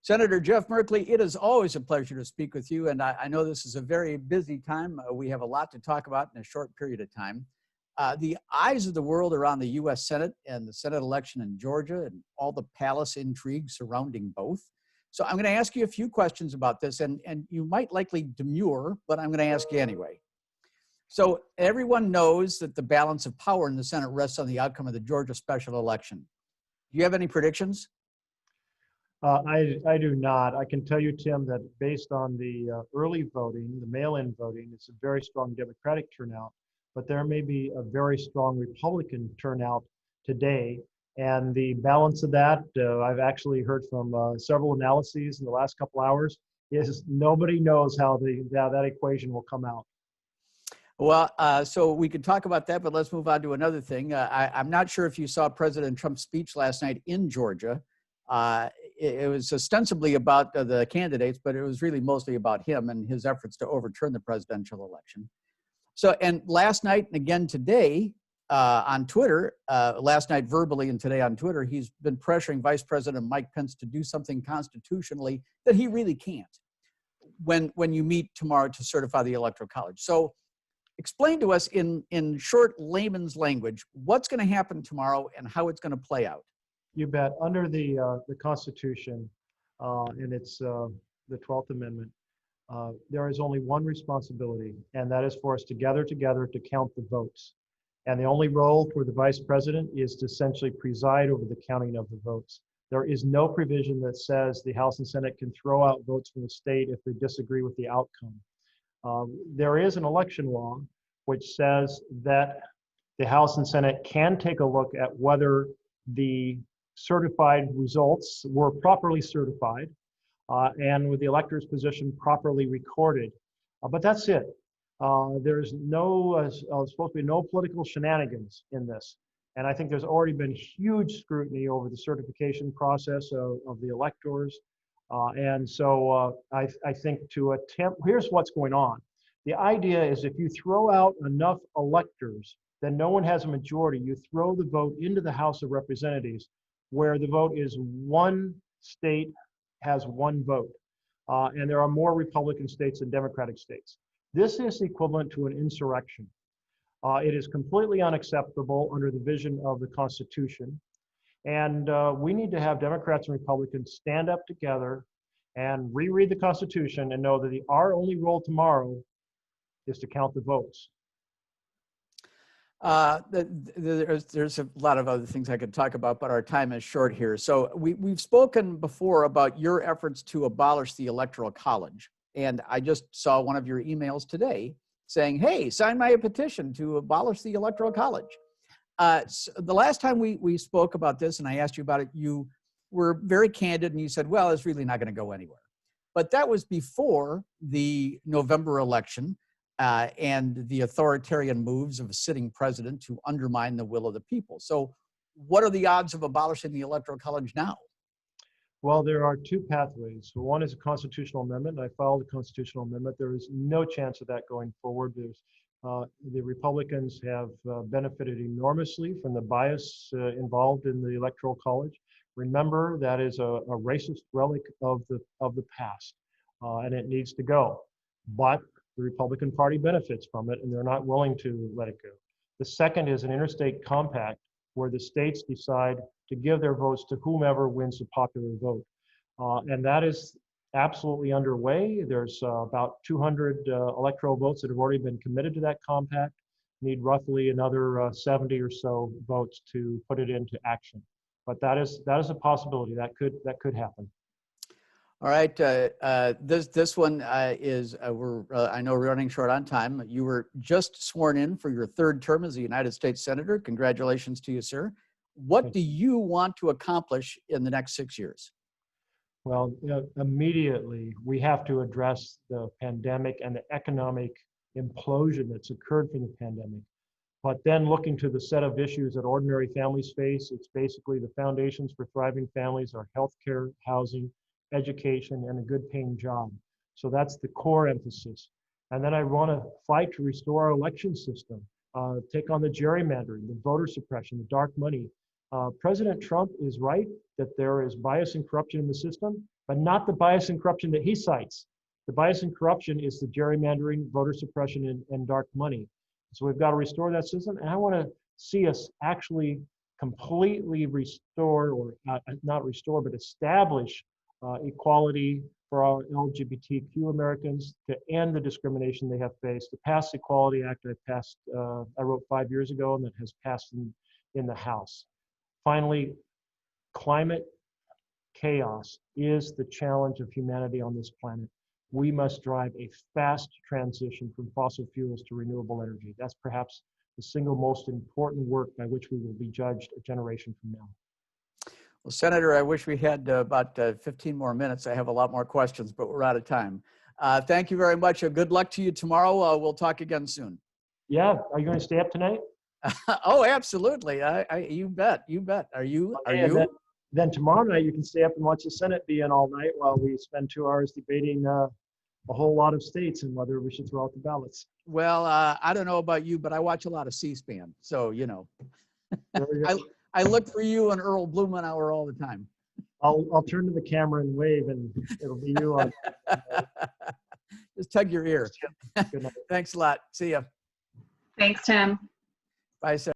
Senator Jeff Merkley, it is always a pleasure to speak with you. And I know this is a very busy time. We have a lot to talk about in a short period of time. The eyes of the world are on the U.S. Senate and the Senate election in Georgia and all the palace intrigue surrounding both. So I'm going to ask you a few questions about this, and you might likely demur, but I'm going to ask you anyway. So everyone knows that the balance of power in the Senate rests on the outcome of the Georgia special election. Do you have any predictions? I do not. I can tell you, Tim, that based on the early voting, the mail-in voting, it's a very strong Democratic turnout, but there may be a very strong Republican turnout today. And the balance of that, I've actually heard from several analyses in the last couple hours, is nobody knows how that equation will come out. Well, so we could talk about that, but let's move on to another thing. I'm not sure if you saw President Trump's speech last night in Georgia. It was ostensibly about the candidates, but it was really mostly about him and his efforts to overturn the presidential election. So, and last night and again today on Twitter, last night verbally and today on Twitter, he's been pressuring Vice President Mike Pence to do something constitutionally that he really can't when you meet tomorrow to certify the Electoral College. So explain to us in short layman's language, what's going to happen tomorrow and how it's going to play out. You bet. Under the Constitution, and it's the 12th Amendment, there is only one responsibility, and that is for us to gather together to count the votes. And the only role for the Vice President is to essentially preside over the counting of the votes. There is no provision that says the House and Senate can throw out votes from the state if they disagree with the outcome. There is an election law which says that the House and Senate can take a look at whether the certified results were properly certified and with the elector's position properly recorded. But that's it. There's supposed to be no political shenanigans in this. And I think there's already been huge scrutiny over the certification process of the electors. And so I think to attempt, here's what's going on. The idea is if you throw out enough electors, then no one has a majority. You throw the vote into the House of Representatives, where the vote is one state has one vote. And there are more Republican states than Democratic states. This is equivalent to an insurrection. It is completely unacceptable under the vision of the Constitution. And we need to have Democrats and Republicans stand up together and reread the Constitution and know that our only role tomorrow is to count the votes. There's a lot of other things I could talk about, but our time is short here. So we've spoken before about your efforts to abolish the Electoral College. And I just saw one of your emails today saying, hey, sign my petition to abolish the Electoral College. So the last time we spoke about this and I asked you about it, you were very candid and you said, well, it's really not going to go anywhere. But that was before the November election and the authoritarian moves of a sitting president to undermine the will of the people. So what are the odds of abolishing the Electoral College now? Well, there are two pathways. So one is a constitutional amendment. I filed a constitutional amendment. There is no chance of that going forward. The Republicans have benefited enormously from the bias involved in the Electoral College. Remember, that is a racist relic of the past, and it needs to go. But the Republican Party benefits from it, and they're not willing to let it go. The second is an interstate compact where the states decide to give their votes to whomever wins the popular vote. And that is absolutely underway. There's about 200 electoral votes that have already been committed to that compact. Need roughly another 70 or so votes to put it into action. But that is a possibility. That could happen. All right. This one is I know we're running short on time. You were just sworn in for your third term as a United States Senator. Congratulations to you, sir. What do you want to accomplish in the next 6 years? Well, immediately we have to address the pandemic and the economic implosion that's occurred from the pandemic. But then looking to the set of issues that ordinary families face, it's basically the foundations for thriving families are healthcare, housing, education, and a good paying job. So that's the core emphasis. And then I want to fight to restore our election system, take on the gerrymandering, the voter suppression, the dark money. President Trump is right. that there is bias and corruption in the system, but not the bias and corruption that he cites. The bias and corruption is the gerrymandering, voter suppression, and dark money. So we've got to restore that system. And I want to see us actually completely restore, or not restore, but establish equality for our LGBTQ Americans, to end the discrimination they have faced. The Pass Equality Act I wrote 5 years ago, and that has passed in the House. Finally, climate chaos is the challenge of humanity on this planet. We must drive a fast transition from fossil fuels to renewable energy. That's perhaps the single most important work by which we will be judged a generation from now. Well, Senator, I wish we had about 15 more minutes. I have a lot more questions, but we're out of time. Thank you very much. Good luck to you tomorrow. We'll talk again soon. Yeah, are you going to stay up tonight? Oh, absolutely. You bet. You bet. Are you? Okay, Are you? Then tomorrow night you can stay up and watch the Senate be in all night while we spend 2 hours debating a whole lot of states and whether we should throw out the ballots. Well, I don't know about you, but I watch a lot of C-SPAN. So, you know, I look for you and Earl Blumenauer all the time. I'll turn to the camera and wave, and it'll be you on. Just tug your ear. Good night. Thanks a lot. See ya. Thanks, Tim. Bye, Sarah.